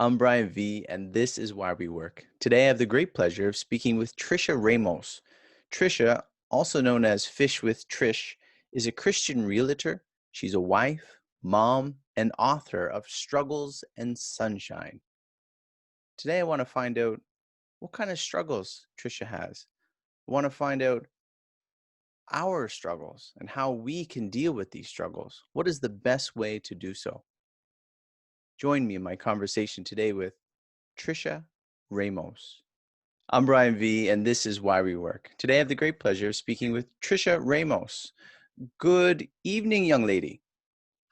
I'm BrianVee, and this is Why We Work. Today, I have the great pleasure of speaking with Trisha Ramos. Trisha, also known as Fish with Trish, is a Christian realtor. She's a wife, mom, and author of Struggles and Sunshine. Today, I want to find out what kind of struggles Trisha has. I want to find out our struggles and how we can deal with these struggles. What is the best way to do so? Join me in my conversation today with Trisha Ramos. I'm BrianVee, and this is Why We Work. Today, I have the great pleasure of speaking with Trisha Ramos. Good evening, young lady.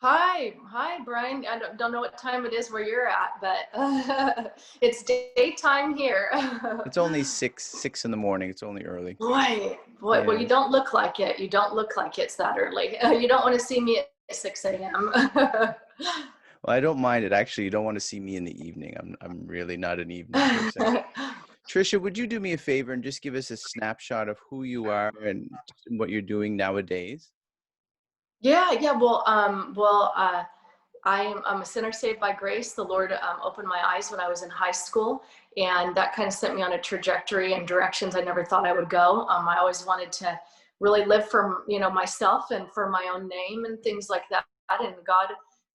Hi, Brian. I don't know what time it is where you're at, but it's daytime here. It's only six in the morning. It's only early. Boy. Well, you Yes. don't look like it. You don't look like it's that early. You don't want to see me at 6 a.m. Well, I don't mind it. Actually, you don't want to see me in the evening. I'm really not an evening person. Trisha, would you do me a favor and just give us a snapshot of who you are and what you're doing nowadays? Yeah. I'm a sinner saved by grace. The Lord opened my eyes when I was in high school, and that kind of sent me on a trajectory and directions I never thought I would go. I always wanted to really live for myself and for my own name and things like that. And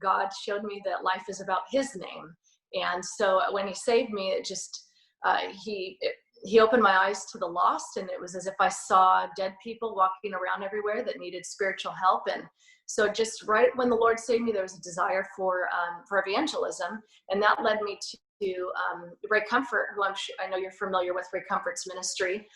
God showed me that life is about His name. And so when He saved me, it just He opened my eyes to the lost, and it was as if I saw dead people walking around everywhere that needed spiritual help. And so just right when the Lord saved me, there was a desire for evangelism, and that led me to Ray Comfort, who I know you're familiar with, Ray Comfort's ministry.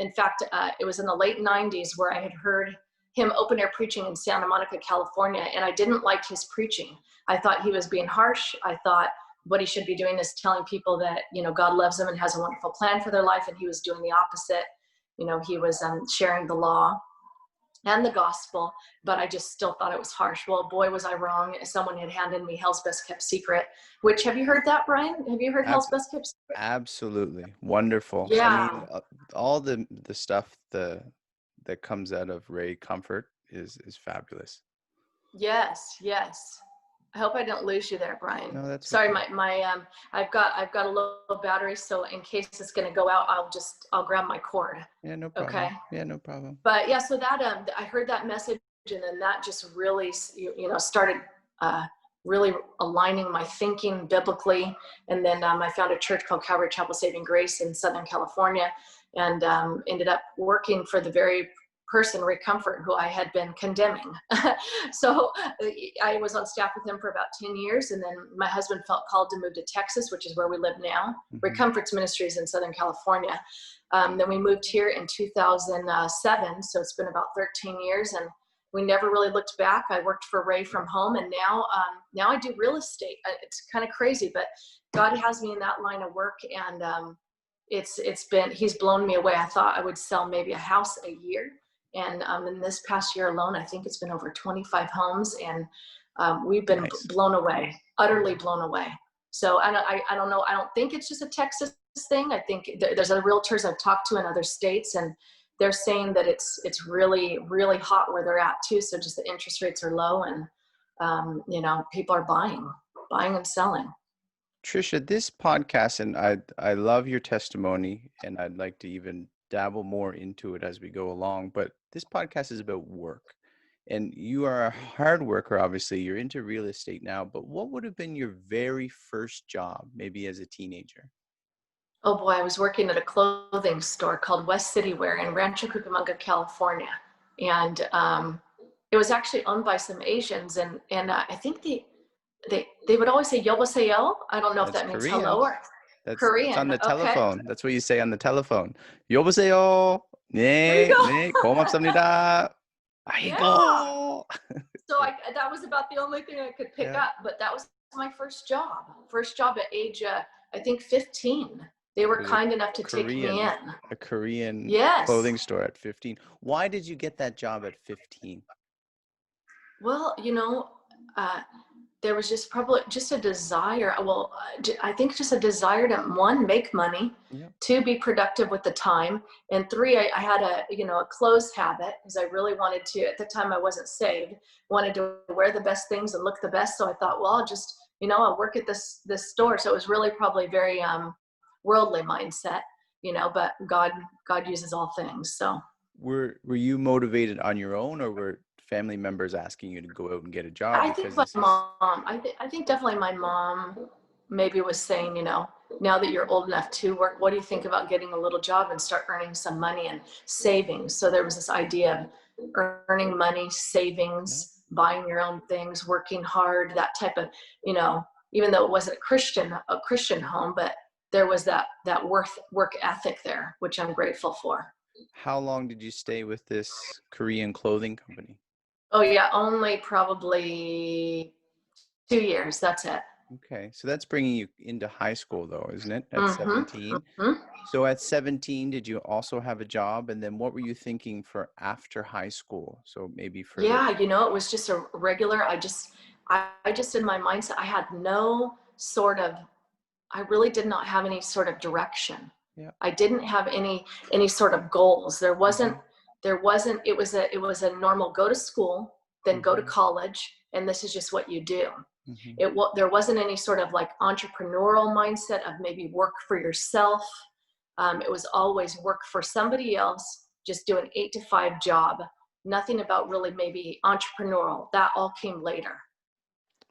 In fact, it was in the late 90s where I had heard him open air preaching in Santa Monica, California, and I didn't like his preaching. I thought he was being harsh. I thought what he should be doing is telling people that, God loves them and has a wonderful plan for their life, and he was doing the opposite. He was sharing the law and the gospel, but I just still thought it was harsh. Well, boy, was I wrong. Someone had handed me Hell's Best Kept Secret, which, have you heard that, Brian? Have you heard Ab- Hell's Best Kept Secret? Absolutely wonderful. I Yeah. mean, all the stuff that comes out of Ray Comfort is fabulous. Yes. I hope I didn't lose you there, Brian. No, that's Sorry, okay. I've got a low battery, so in case it's going to go out, I'll grab my cord. Yeah, no Okay. problem. Yeah, no problem. But yeah, so that I heard that message, and then that just really started really aligning my thinking biblically. And then I found a church called Calvary Chapel Saving Grace in Southern California, and ended up working for the very person, Ray Comfort, who I had been condemning. So I was on staff with him for about 10 years, and then my husband felt called to move to Texas, which is where we live now. Ray Comfort's ministry is in Southern California. Then we moved here in 2007, so it's been about 13 years, and we never really looked back. I worked for Ray from home, and now I do real estate. It's kind of crazy, but God has me in that line of work, and He's blown me away. I thought I would sell maybe a house a year, and in this past year alone, I think it's been over 25 homes, and we've been Nice. blown away, utterly blown away. So I don't know. I don't think it's just a Texas thing. I think there's other realtors I've talked to in other states, and they're saying that it's really, really hot where they're at too. So just the interest rates are low, and people are buying and selling. Trisha, this podcast, and I love your testimony, and I'd like to even dabble more into it as we go along, but this podcast is about work. And you are a hard worker, obviously. You're into real estate now, but what would have been your very first job, maybe as a teenager? Oh boy, I was working at a clothing store called West City Wear in Rancho Cucamonga, California, and it was actually owned by some Asians, and I think they would always say "Yoboseo." I don't know if That's that means Korean. hello or That's on Korean. the Okay, telephone. That's what you say on the telephone. 여보세요. there you 네, go. 네, 고맙습니다. Yeah. 아이고. So that was about the only thing I could pick Yeah. up, but that was my first job. First job at age, I think 15. They were It was kind enough to take me in. a Korean Yes. clothing store at 15. Why did you get that job at 15? Well, uh, there was just probably just a desire. Well, I think just a desire to, one, make money, Yeah. two, be productive with the time, and three, I had a clothes habit, because I really wanted to. At the time, I wasn't saved. Wanted to wear the best things and look the best. So I thought, well, I'll just I'll work at this store. So it was really probably very worldly mindset, but God uses all things. So Were you motivated on your own, or were family members asking you to go out and get a job I because think my this is? mom, I think definitely my mom maybe was saying, now that you're old enough to work, what do you think about getting a little job and start earning some money and savings? So there was this idea of earning money, Yeah. savings, buying your own things, working hard, that type of, even though it wasn't a Christian home, but there was that work ethic there, which I'm grateful for. How long did you stay with this Korean clothing company? Oh yeah, only probably 2 years. That's it. Okay, so that's bringing you into high school though, isn't it? At Mm-hmm. 17. Mm-hmm. So at 17, did you also have a job? And then what were you thinking for after high school? So maybe for the, Yeah, it was just a regular, I just in my mindset, I had no sort of, I really did not have any sort of direction. yeah. I didn't have any sort of goals. Mm-hmm. It was a normal go to school, then go to Mm-hmm. college, and this is just what you do. Mm-hmm. There wasn't any sort of like entrepreneurial mindset of maybe work for yourself. It was always work for somebody else, just do an 8 to 5 job. Nothing about really maybe entrepreneurial. That all came later.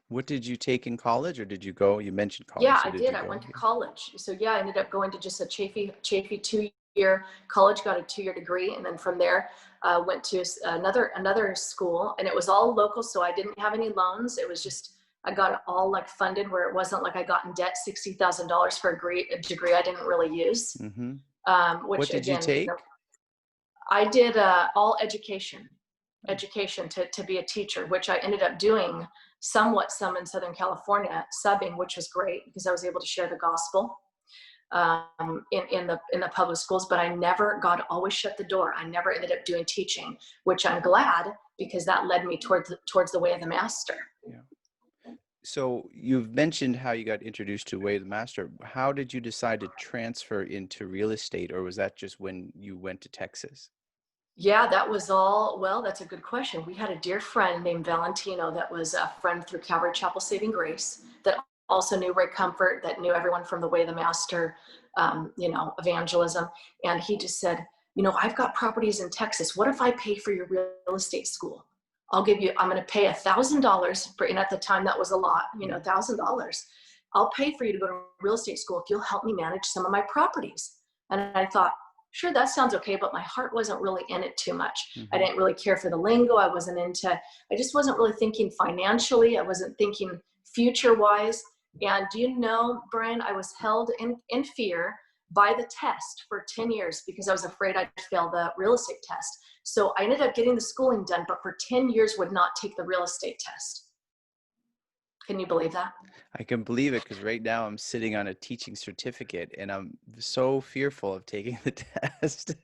What did you take in college, or did you go? You mentioned college, Yeah, so I did did. you I go? went to Yeah. college. So yeah, I ended up going to just a chafy 2 year college, got a 2 year degree. And then from there, went to another school, and it was all local. So I didn't have any loans. It was just, I got it all like funded, where it wasn't like I got in debt $60,000 for a degree I didn't really use. Mm-hmm. What Which did you again, take? I did all education to be a teacher, which I ended up doing some in Southern California, subbing, which was great because I was able to share the gospel in the public schools. But I never, God always shut the door. I never ended up doing teaching, which I'm glad, because that led me towards the way of the master. Yeah. So you've mentioned how you got introduced to Way of the Master. How did you decide to transfer into real estate, or was that just when you went to Texas? Yeah, that was all. Well, that's a good question. We had a dear friend named Valentino that was a friend through Calvary Chapel Saving Grace, that also knew Ray Comfort, that knew everyone from the Way of the Master, evangelism. And he just said, I've got properties in Texas. What if I pay for your real estate school? I'm going to pay $1,000 for, and at the time that was a lot, Yeah. $1,000. I'll pay for you to go to real estate school if you'll help me manage some of my properties. And I thought, sure, that sounds okay, but my heart wasn't really in it too much. I Mm-hmm. didn't really care for the lingo. I just wasn't really thinking financially. I wasn't thinking future wise. And do you know, Brian, I was held in fear by the test for 10 years because I was afraid I'd fail the real estate test. So I ended up getting the schooling done, but for 10 years would not take the real estate test. Can you believe that? I can believe it, because right now I'm sitting on a teaching certificate and I'm so fearful of taking the test.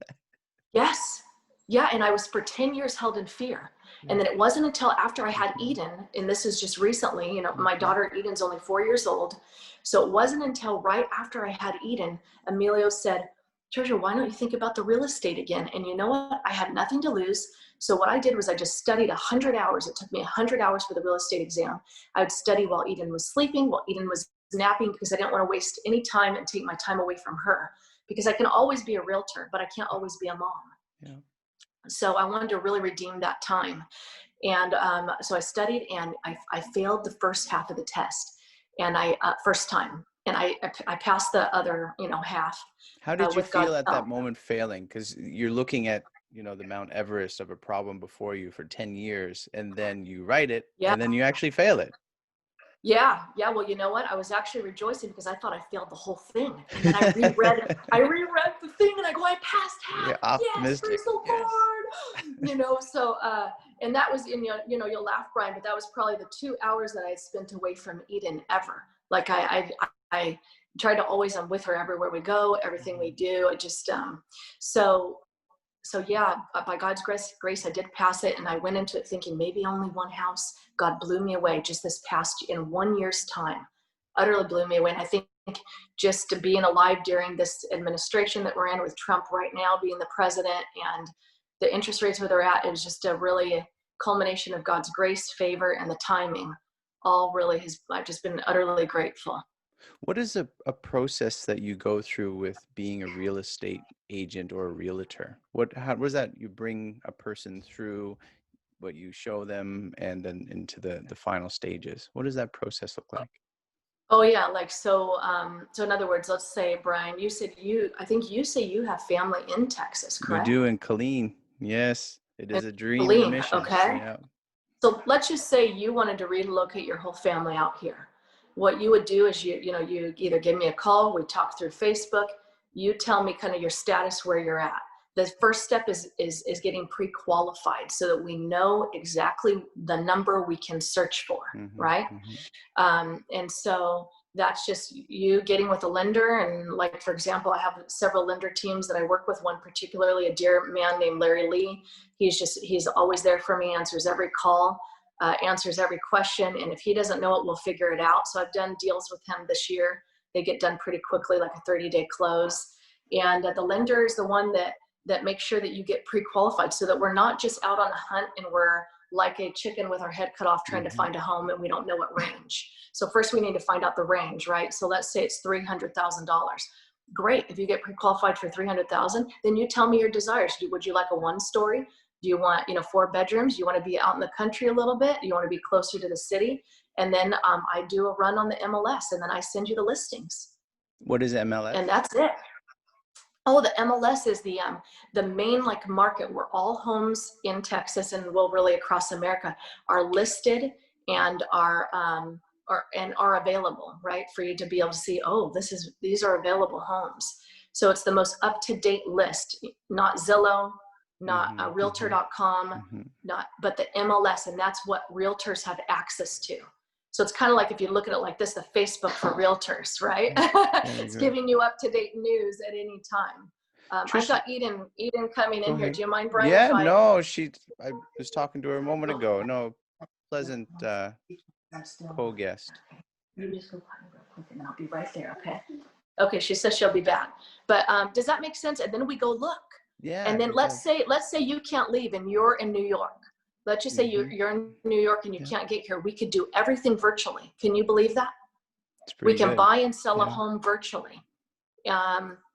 Yes. Yeah. And I was for 10 years held in fear. And then it wasn't until after I had Mm-hmm. Eden, and this is just recently, my Mm-hmm. daughter Eden's only 4 years old. So it wasn't until right after I had Eden, Emilio said, Trisha, why don't you think about the real estate again? And you know what? I had nothing to lose. So what I did was I just studied 100 hours. It took me 100 hours for the real estate exam. I would study while Eden was sleeping, while Eden was napping, because I didn't want to waste any time and take my time away from her, because I can always be a realtor, but I can't always be a mom. Yeah. So I wanted to really redeem that time. And so I studied, and I failed the first half of the test, and first time. And I passed the other, half How did you with God's feel at that help. moment failing? Because you're looking at, the Mount Everest of a problem before you for 10 years, and then you write it, Yeah. and then you actually fail it. Yeah. Well, you know what? I was actually rejoicing because I thought I failed the whole thing. And then I reread the thing, and I go, I passed half. You're Yes, praise optimistic. the Yes. Lord. So, and that was, you'll laugh, Brian, but that was probably the 2 hours that I had spent away from Eden ever. Like I tried to always, I'm with her everywhere we go, everything we do. I just, so yeah, by God's grace, I did pass it, and I went into it thinking maybe only one house. God blew me away just this past, in 1 year's time, utterly blew me away. And I think just to being alive during this administration that we're in, with Trump right now being the president, and the interest rates where they're at, it was just a really culmination of God's grace, favor, and the timing all really I've just been utterly grateful. What is a process that you go through with being a real estate agent or a realtor? How was that? You bring a person through what you show them and then into the final stages. What does that process look like? Oh yeah, like so in other words, let's say, Brian, I think you say you have family in Texas, We do correct? in Colleen. Yes, it In is a dream and a Helene, mission. okay? Yeah. So let's just say you wanted to relocate your whole family out here. What you would do is you either give me a call, we talk through Facebook, you tell me kind of your status where you're at. The first step is getting pre-qualified so that we know exactly the number we can search for, Mm-hmm, right? mm-hmm. And so that's just you getting with a lender. And like, for example, I have several lender teams that I work with, one particularly a dear man named Larry Lee. He's always there for me, answers every call, answers every question. And if he doesn't know it, we'll figure it out. So I've done deals with him this year. They get done pretty quickly, like a 30-day close. And the lender is the one that makes sure that you get pre-qualified so that we're not just out on a hunt and we're like a chicken with our head cut off trying to Mm-hmm. find a home and we don't know what range. So first we need to find out the range, right? So let's say it's $300,000. Great. If you get pre-qualified for $300,000, then you tell me your desires. Would you like a 1-story? Do you want, 4 bedrooms? You want to be out in the country a little bit? Do you want to be closer to the city? And then I do a run on the MLS and then I send you the listings. What is And MLS? that's it. Oh, the MLS is the main like market where all homes in Texas and well really across America are listed and are available, right? For you to be able to see, oh, these are available homes. So it's the most up-to-date list, not Zillow, not Mm-hmm, mm-hmm, realtor.com, mm-hmm. but the MLS, and that's what realtors have access to. So it's kind of like if you look at it like this, the Facebook for realtors, right? Very It's good. giving you up-to-date news at any time. I've Trisha, got Eden coming go in here. ahead. Do you mind, Brian, if Yeah, I? no, I was talking to her a moment ago. No, pleasant co-guest. You just go potty real quick and I'll be right there, okay? Okay, she says she'll be back. But does that make sense? And then we go look. Yeah, And then it does. let's say you can't leave and you're in New York. Let's just say Mm-hmm. you're in New York and you Yeah, can't get here. We could do everything virtually. Can you believe that? it's We pretty can good. buy and sell a Yeah. home virtually,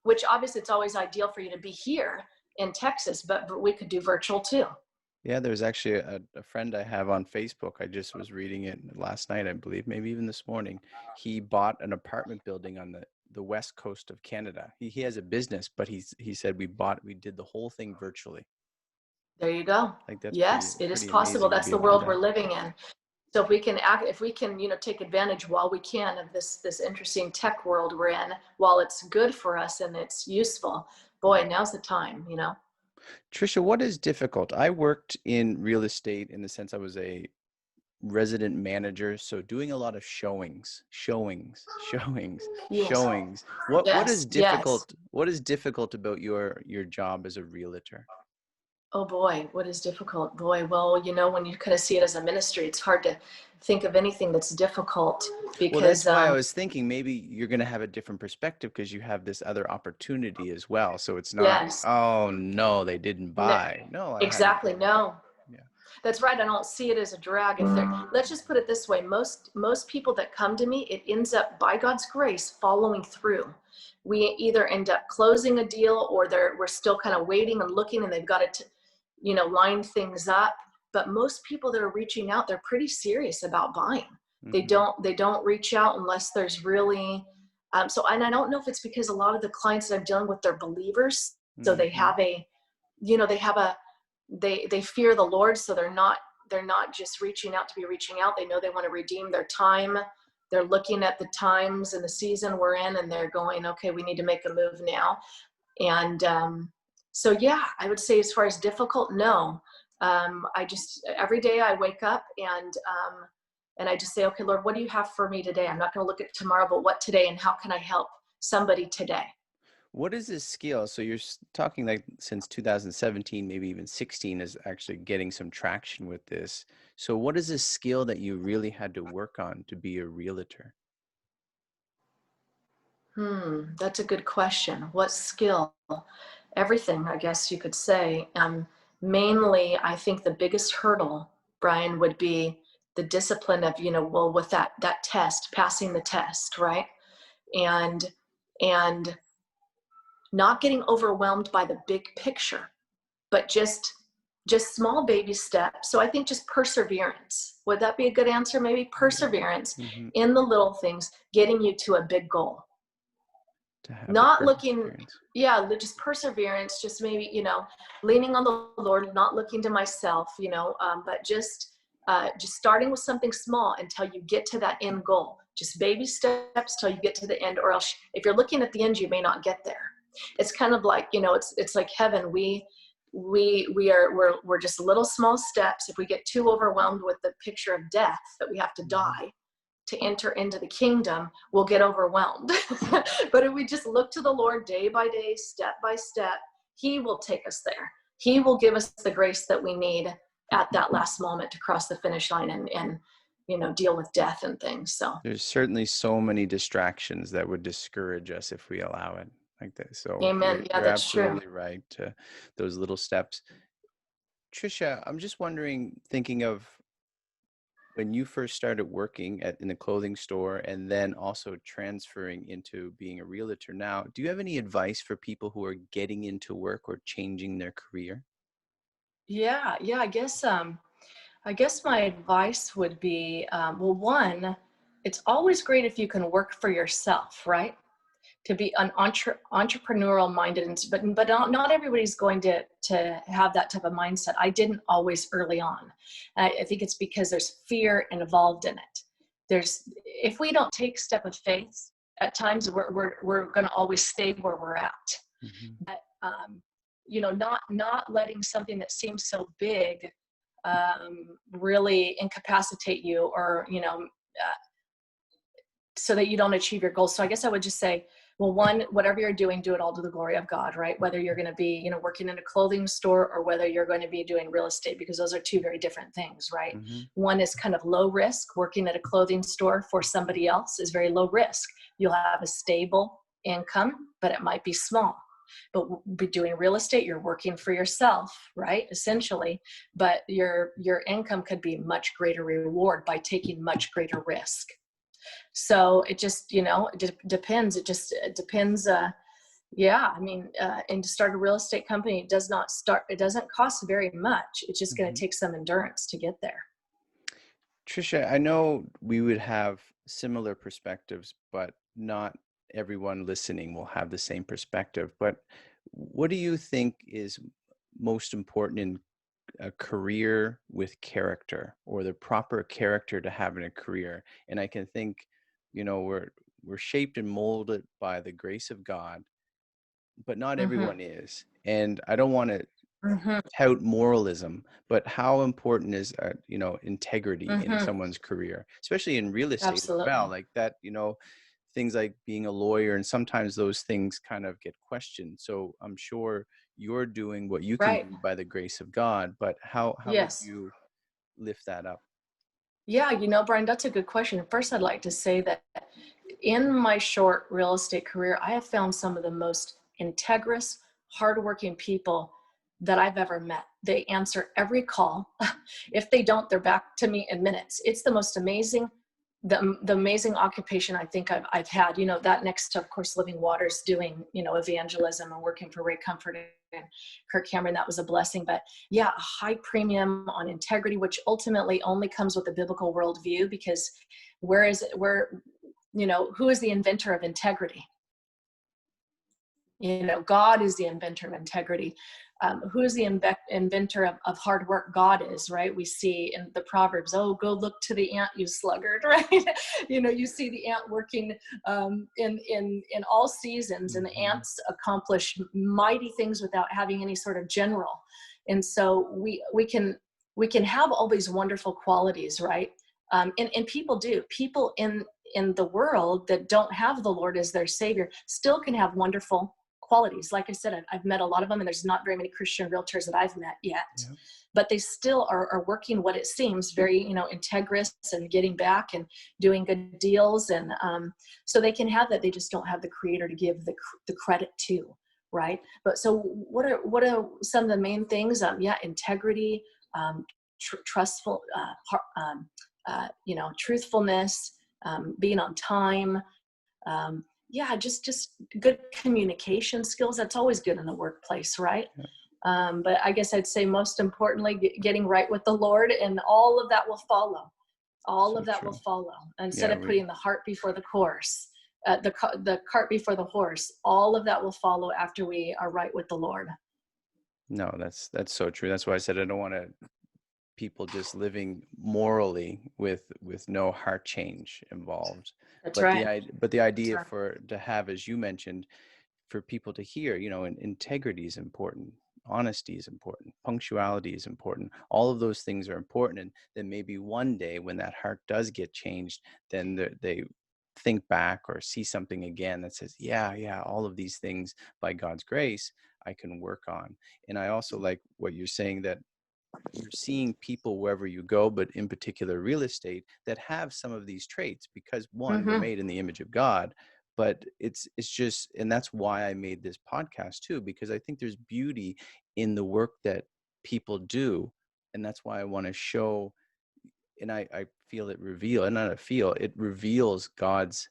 which obviously it's always ideal for you to be here in Texas, but we could do virtual too. Yeah, there's actually a friend I have on Facebook. I just was reading it last night, I believe, maybe even this morning. He bought an apartment building on the west coast of Canada. He has a business, but he said we did the whole thing virtually. There you go. Like that's Yes, it is pretty possible. amazing to That's be the able to do world we're that. living in. So if we can, take advantage while we can of this interesting tech world we're in, while it's good for us and it's useful, boy, now's the time. Trisha, what is difficult? I worked in real estate in the sense I was a resident manager, so doing a lot of Yes, showings. What yes, is yes. difficult? What is difficult about your job as a realtor? Oh boy, what is difficult? Boy, well, when you kind of see it as a ministry, it's hard to think of anything that's difficult Well, that's because, why I was thinking maybe you're going to have a different perspective because you have this other opportunity as well. So it's not, yes, oh no, they didn't no, buy. No, I have a exactly, different. no. Yeah. That's right. I don't see it as a drag. Let's just put it this way. Most people that come to me, it ends up by God's grace following through. We either end up closing a deal or we're still kind of waiting and looking and they've got to, line things up. But most people that are reaching out, they're pretty serious about buying. They Mm-hmm. don't reach out unless there's really, and I don't know if it's because a lot of the clients that I'm dealing with, they're believers. So they Mm-hmm. have they fear the Lord, so they're not just reaching out to be reaching out. They know they want to redeem their time. They're looking at the times and the season we're in, and they're going, okay, we need to make a move now. And so, yeah, I would say as far as difficult, no. I just every day I wake up and I just say, okay, Lord, what do you have for me today? I'm not going to look at tomorrow, but what today, and how can I help somebody today? What is this skill? So you're talking like since 2017, maybe even 16 is actually getting some traction with this. So what is this skill that you really had to work on to be a realtor? That's a good question. What skill? Everything, I guess you could say. Mainly, I think the biggest hurdle, Brian, would be the discipline of, well, with that test, passing the test, right? And not getting overwhelmed by the big picture, but just small baby steps. So I think just perseverance. Would that be a good answer? Maybe perseverance in the little things, getting you to a big goal. To have Not looking, just perseverance, just maybe, leaning on the Lord, not looking to myself, but just starting with something small until you get to that end goal. Just baby steps till you get to the end, or else if you're looking at the end, you may not get there. It's kind of like, it's like heaven. We're just little small steps. If we get too overwhelmed with the picture of death, that we have to die to enter into the kingdom, we'll get overwhelmed. But if we just look to the Lord day by day, step by step, he will take us there. He will give us the grace that we need at that last moment to cross the finish line and deal with death and things. So there's certainly so many distractions that would discourage us if we allow it like that. So amen. you're That's absolutely true. right. Those little steps. Trisha, I'm just wondering, thinking of when you first started working in a clothing store and then also transferring into being a realtor now, do you have any advice for people who are getting into work or changing their career? Yeah. I guess my advice would be, well, one, it's always great if you can work for yourself, right? To be an entrepreneurial minded, but not everybody's going to have that type of mindset. I didn't always early on. I think it's because there's fear involved in it. If we don't take step of faith, at times we're going to always stay where we're at. But not letting something that seems so big really incapacitate you, or so that you don't achieve your goals. So I guess I would just say, well, one, whatever you're doing, do it all to the glory of God, right? Whether you're going to be, working in a clothing store, or whether you're going to be doing real estate, because those are two very different things, right? One is kind of low risk. Working at a clothing store for somebody else is very low risk. You'll have a stable income, but it might be small. But be doing real estate, you're working for yourself, right? Essentially, but your income could be much greater reward by taking much greater risk. So it just, it depends. It depends. And to start a real estate company, it doesn't cost very much. It's just going to take some endurance to get there. Trisha, I know we would have similar perspectives, but not everyone listening will have the same perspective. But what do you think is most important in a career with character, or the proper character to have in a career? And I can think, we're shaped and molded by the grace of God, but not everyone is. And I don't want to tout moralism, but how important is integrity in someone's career, especially in real estate as well, like that, things like being a lawyer, and sometimes those things kind of get questioned. So I'm sure you're doing what you can do by the grace of God, but how would you lift that up? Yeah, Brian, that's a good question. First, I'd like to say that in my short real estate career, I have found some of the most integrous, hardworking people that I've ever met. They answer every call. If they don't, they're back to me in minutes. It's the most amazing, the amazing occupation I think I've had. That next to, of course, Living Waters, doing, evangelism and working for Ray Comfort and Kirk Cameron. That was a blessing. But yeah, a high premium on integrity, which ultimately only comes with a biblical worldview, because who is the inventor of integrity? God is the inventor of integrity. Who is the inventor of hard work? God is, right? We see in the Proverbs, oh, go look to the ant, you sluggard, right? You see the ant working in all seasons, and the ants accomplish mighty things without having any sort of general. And so we can have all these wonderful qualities, right? And people do. People in the world that don't have the Lord as their Savior still can have wonderful qualities. Like I said, I've met a lot of them, and there's not very many Christian realtors that I've met yet, but they still are working what it seems very, integrous, and getting back and doing good deals. And so they can have that. They just don't have the Creator to give the credit to, right? But so what are some of the main things? Integrity, trustful, truthfulness, being on time. Just good communication skills. That's always good in the workplace, right? But I guess I'd say most importantly, getting right with the Lord, and all of that will follow. All of that will follow. Instead of putting the heart before the horse, the cart before the horse, all of that will follow after we are right with the Lord. No, that's so true. That's why I said I don't want people just living morally with no heart change involved. That's But right. the idea to have, as you mentioned, for people to hear, integrity is important, honesty is important, punctuality is important. All of those things are important. And then maybe one day when that heart does get changed, then they think back or see something again that says, yeah, all of these things by God's grace I can work on. And I also like what you're saying, that you're seeing people wherever you go, but in particular real estate, that have some of these traits, because one, we're made in the image of God. But it's just, and that's why I made this podcast too, because I think there's beauty in the work that people do. And that's why I want to show, and I feel it it reveals God's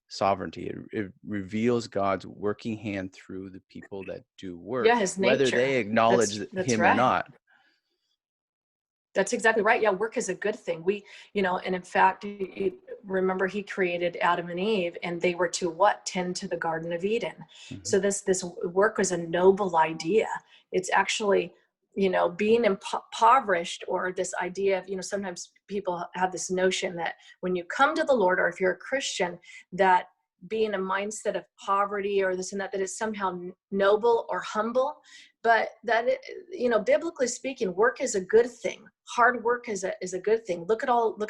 sovereignty. It reveals God's working hand through the people that do work, His whether nature. they acknowledge That's him or right. not. That's exactly right. Yeah, work is a good thing. And in fact, remember, he created Adam and Eve, and they were to tend to the Garden of Eden. So this work was a noble idea. It's actually, being impoverished, or this idea of, sometimes people have this notion that when you come to the Lord, or if you're a Christian, that being a mindset of poverty or this and that is somehow noble or humble. But that, biblically speaking, work is a good thing. Hard work is a good thing. Look at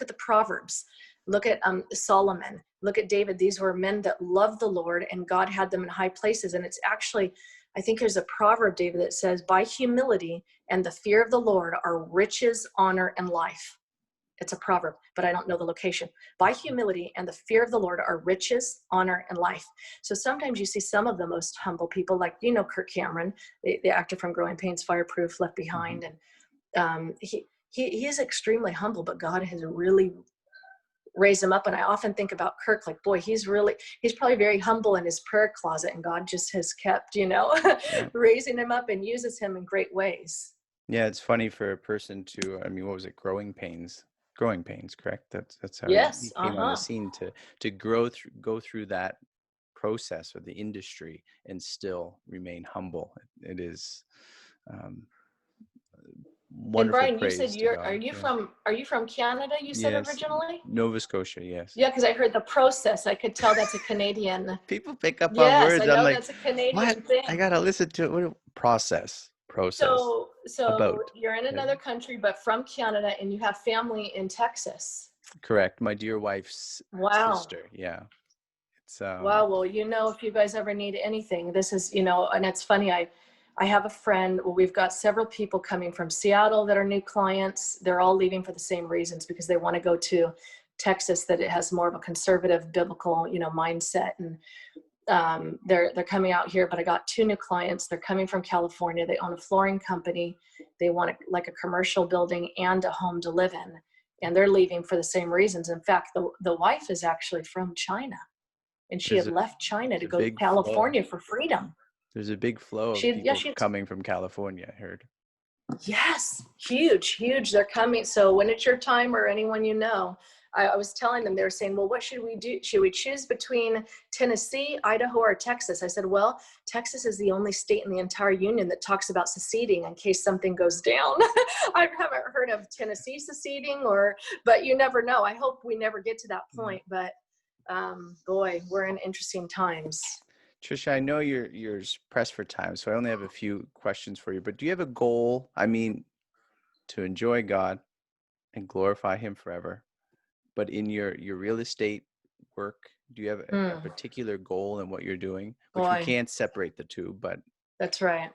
the Proverbs. Look at Solomon. Look at David. These were men that loved the Lord, and God had them in high places. And it's actually, I think there's a proverb, David, that says, by humility and the fear of the Lord are riches, honor, and life. It's a proverb, but I don't know the location. By humility and the fear of the Lord are riches, honor, and life. So sometimes you see some of the most humble people, like, Kirk Cameron, the actor from Growing Pains, Fireproof, Left Behind. And he is extremely humble, but God has really raised him up. And I often think about Kirk, like, boy, he's probably very humble in his prayer closet, and God just has kept, raising him up and uses him in great ways. Yeah, it's funny for a person to, what was it? Growing Pains, correct? That's how he Yes. came on the scene, to go through that process of the industry and still remain humble. It is And wonderful Brian, you said praise to are God. you from Canada? You said Yes, originally? Nova Scotia, yes. Yeah, because I heard the process. I could tell that's a Canadian. People pick up on Yes, I words. I'm know like, that's a what? Canadian I thing. gotta listen to it. Process. So About. you're in another country, but from Canada, and you have family in Texas. Correct. My dear wife's Wow. sister. Yeah. It's Wow. Well, if you guys ever need anything, this is, and it's funny. I have a friend. Well, we've got several people coming from Seattle that are new clients. They're all leaving for the same reasons, because they want to go to Texas, that it has more of a conservative biblical, mindset. And they're coming out here. But I got two new clients. They're coming from California. They own a flooring company. They want like a commercial building and a home to live in. And they're leaving for the same reasons. In fact, the wife is actually from China. And she there's had a left China to there's a go to big flow. California for freedom. There's a big flow of people coming from California, I heard. Yes, huge. They're coming. So when it's your time, or anyone I was telling them, they were saying, well, what should we do? Should we choose between Tennessee, Idaho, or Texas? I said, well, Texas is the only state in the entire union that talks about seceding in case something goes down. I haven't heard of Tennessee seceding, but you never know. I hope we never get to that point. But boy, we're in interesting times. Trisha, I know you're pressed for time, so I only have a few questions for you. But do you have a goal? To enjoy God and glorify Him forever. But in your real estate work, do you have a particular goal in what you're doing? Which we can't separate the two, but. That's right.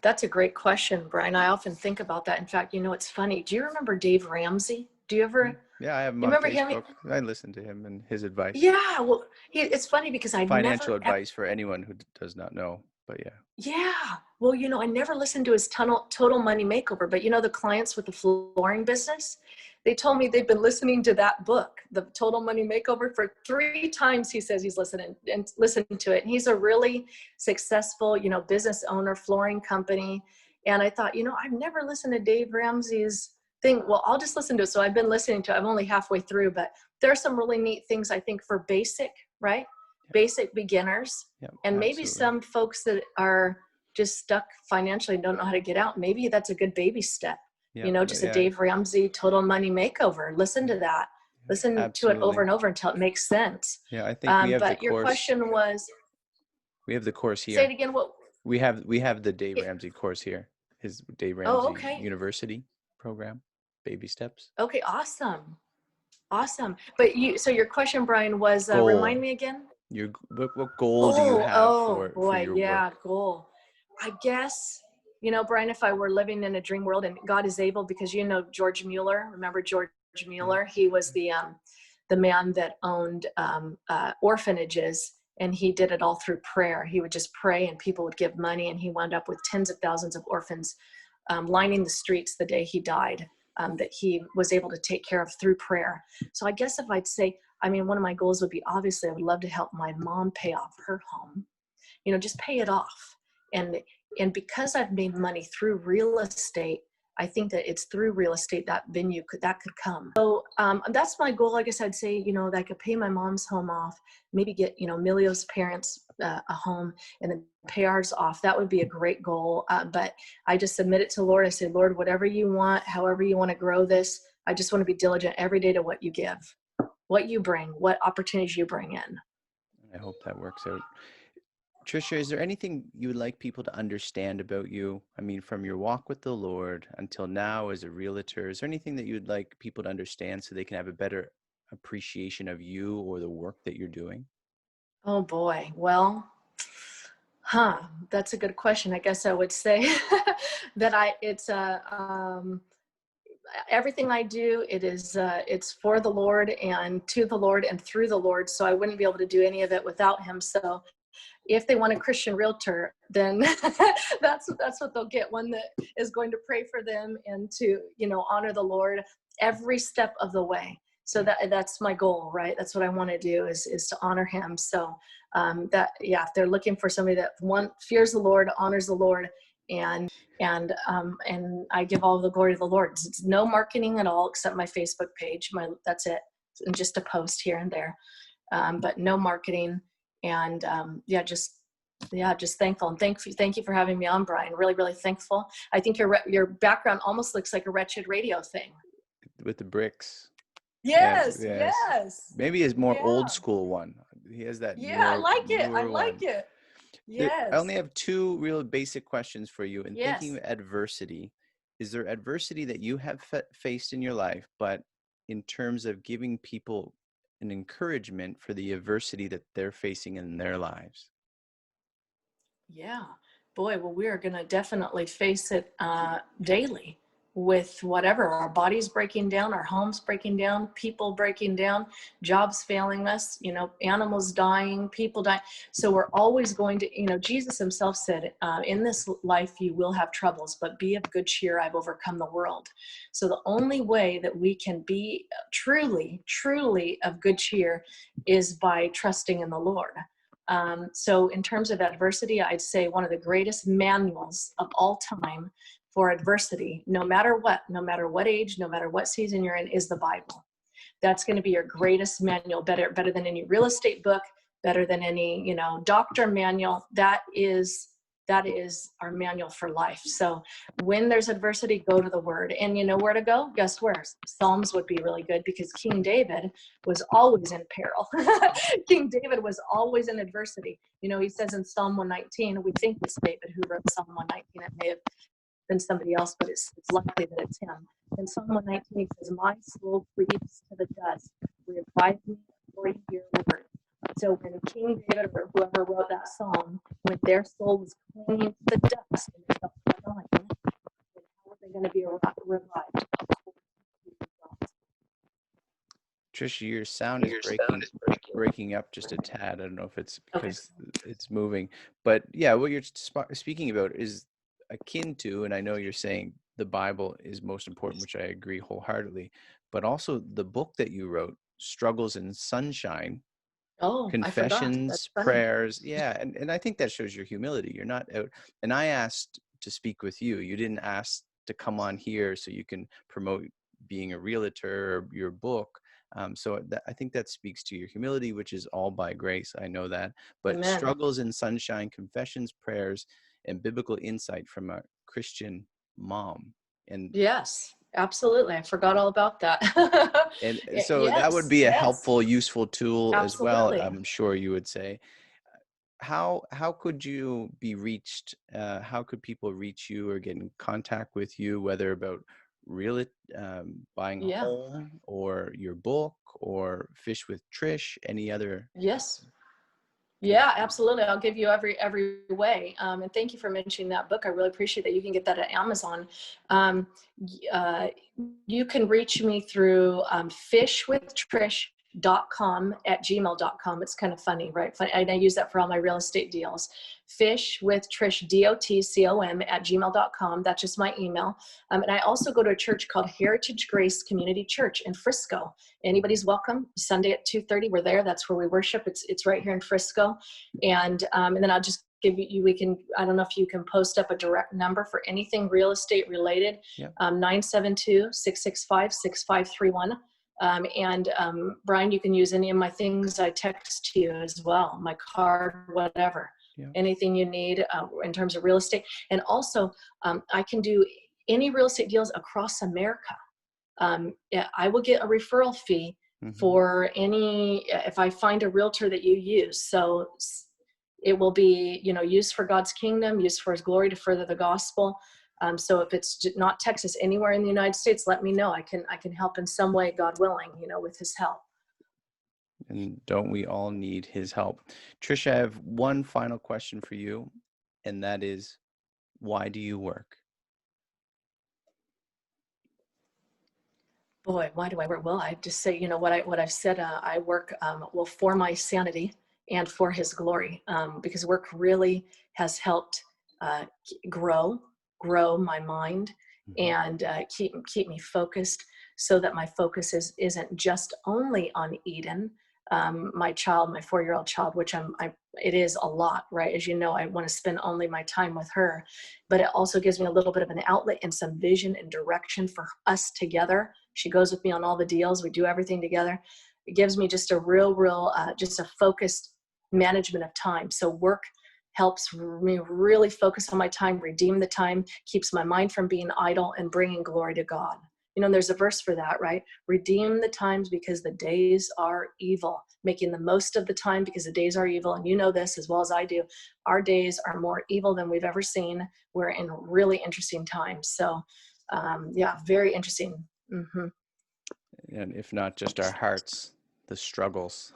That's a great question, Brian. I often think about that. In fact, it's funny. Do you remember Dave Ramsey? Do you ever? Yeah, I have him You on remember Facebook. him? I listen to him and his advice. Yeah. Well, it's funny because I Financial never. advice for anyone who does not know, but yeah. Yeah. Well, I never listened to his total money makeover, but the clients with the flooring business, They told me they've been listening to that book, The Total Money Makeover, for 3 times. He says he's listened to it. And he's a really successful, business owner, flooring company. And I thought, I've never listened to Dave Ramsey's thing. Well, I'll just listen to it. So I've been listening to it. I'm only halfway through, but there are some really neat things, I think, for basic, right? Yep. Basic beginners. Yep, and maybe some folks that are just stuck financially and don't know how to get out. Maybe that's a good baby step. Yep, just a Dave Ramsey Total Money Makeover. Listen to that. Listen to it over and over until it makes sense. Yeah, I think we have the course. But your question was, we have the course here. Say it again. What we have the Dave Ramsey course here. His Dave Ramsey University program, Baby Steps. Okay, awesome. But your question, Brian, was remind me again. What goal do you have for your work? Goal. I guess, Brian, if I were living in a dream world, and God is able, because George Mueller, remember George Mueller? He was the man that owned orphanages, and he did it all through prayer. He would just pray and people would give money, and he wound up with tens of thousands of orphans lining the streets the day he died, that he was able to take care of through prayer. So I guess if I'd say, one of my goals would be, obviously, I would love to help my mom pay off her home, just pay it off. And because I've made money through real estate, I think that it's through real estate that could come. So that's my goal. I guess I'd say, that I could pay my mom's home off, maybe get, Emilio's parents a home, and then pay ours off. That would be a great goal. But I just submit it to Lord. I say, Lord, whatever you want, however you want to grow this, I just want to be diligent every day to what you give, what you bring, what opportunities you bring in. I hope that works out. Trisha, is there anything you would like people to understand about you? From your walk with the Lord until now as a realtor, is there anything that you would like people to understand so they can have a better appreciation of you or the work that you're doing? Oh boy. Well, that's a good question. I guess I would say that everything I do, it's for the Lord and to the Lord and through the Lord. So I wouldn't be able to do any of it without him. So if they want a Christian realtor, then that's what they'll get. One that is going to pray for them and to, honor the Lord every step of the way. So that's my goal, right? That's what I want to do is to honor him. So if they're looking for somebody that fears the Lord, honors the Lord, and I give all the glory to the Lord. It's no marketing at all except my Facebook page. That's it. And just a post here and there, but no marketing. And just thankful. And thank you for having me on, Brian. Really, really thankful. I think your background almost looks like a Wretched Radio thing. With the bricks. Yes. Maybe his more old school one. He has that. I like it. Yes. I only have 2 real basic questions for you. In thinking of adversity, is there adversity that you have faced in your life, but in terms of giving people an encouragement for the adversity that they're facing in their lives? Yeah, boy, well, we are going to definitely face it daily with whatever, our bodies breaking down, our homes breaking down, people breaking down, jobs failing us, animals dying, people dying. So we're always going to, Jesus himself said, in this life, you will have troubles, but be of good cheer. I've overcome the world. So the only way that we can be truly, truly of good cheer is by trusting in the Lord. So in terms of adversity, I'd say one of the greatest manuals of all time for adversity, no matter what age, no matter what season you're in, is the Bible. That's going to be your greatest manual, better than any real estate book, better than any, doctor manual. That is our manual for life. So when there's adversity, go to the Word. And you know where to go? Guess where? Psalms would be really good, because King David was always in peril. King David was always in adversity. He says in Psalm 119, we think it's David who wrote Psalm 119. It may have been somebody else, but it's likely that it's him. In Psalm 119, he says, my soul cleaves to the dust. Revive me for your word. So when King David or whoever wrote that song, when their soul was clinging to the dust and they felt dying, then how are they going to be revived? Trisha, your sound is breaking up just a tad. I don't know if it's because it's moving, but yeah, what you're speaking about is akin to, and I know you're saying the Bible is most important, which I agree wholeheartedly, but also the book that you wrote, Struggles in Sunshine, Oh, I forgot. That's confessions, funny. prayers. Yeah. And I think that shows your humility. You're not out. And I asked to speak with you. You didn't ask to come on here so you can promote being a realtor or your book. I think that speaks to your humility, which is all by grace. I know that. But Amen. struggles in sunshine, confessions, prayers, and biblical insight from a Christian mom. And Yes, absolutely. I forgot all about that. and so that would Yes, be a yes, helpful, useful tool as well, absolutely. I'm sure you would say. How could you be reached? How could people reach you or get in contact with you, whether about real buying a Yeah, home or your book or Fish with Trish, any other yes. good Yeah, things? absolutely. I'll give you every way. And thank you for mentioning that book. I really appreciate that. You can get that at Amazon. Um, you can reach me through fishwithtrishdotcom at gmail.com. It's kind of funny, right? And I use that for all my real estate deals. Fishwithtrishdotcom at gmail.com. That's just my email. And I also go to a church called Heritage Grace Community Church in Frisco. Anybody's welcome. Sunday at 2:30, we're there. That's where we worship. It's right here in Frisco. And then I'll just give you, I don't know if you can post up a direct number for anything real estate related, Yeah. 972-665-6531. Brian, you can use any of my things I text to you as well, my card, whatever, Yeah. anything you need in terms of real estate. And also, I can do any real estate deals across America. Yeah, I will get a referral fee Hmm. for any, if I find a realtor that you use. So it will be, used for God's kingdom, used for his glory to further the gospel. So if it's not Texas, anywhere in the United States, let me know. I can help in some way, God willing, with his help. And don't we all need his help? Trisha, I have one final question for you, and that is, why do you work? Boy, why do I work? Well, I just say, what I've said. I work for my sanity and for His glory, because work really has helped uh, grow my mind Mhm. and keep me focused, so that my focus isn't just only on Eden, my child, my 4-year-old child, which it is a lot, right? As you know, I want to spend only my time with her, but it also gives me a little bit of an outlet and some vision and direction for us together. She goes with me on all the deals. We do everything together. It gives me just a real, just a focused management of time. So work helps me really focus on my time, redeem the time, keeps my mind from being idle and bringing glory to God. And there's a verse for that, right? Redeem the times because the days are evil. Making the most of the time because the days are evil. And you know this as well as I do. Our days are more evil than we've ever seen. We're in really interesting times. So, yeah, very interesting. Mm-hmm. And if not just our hearts, the struggles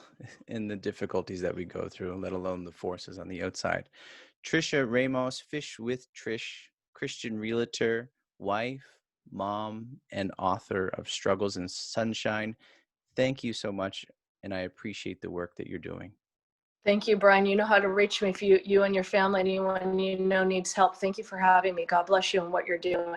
and the difficulties that we go through, let alone the forces on the outside. Trisha Ramos, Fish with Trish, Christian Realtor, wife, mom, and author of Struggles in Sunshine. Thank you so much, and I appreciate the work that you're doing. Thank you, Brian. You know how to reach me if you and your family, anyone needs help. Thank you for having me. God bless you and what you're doing.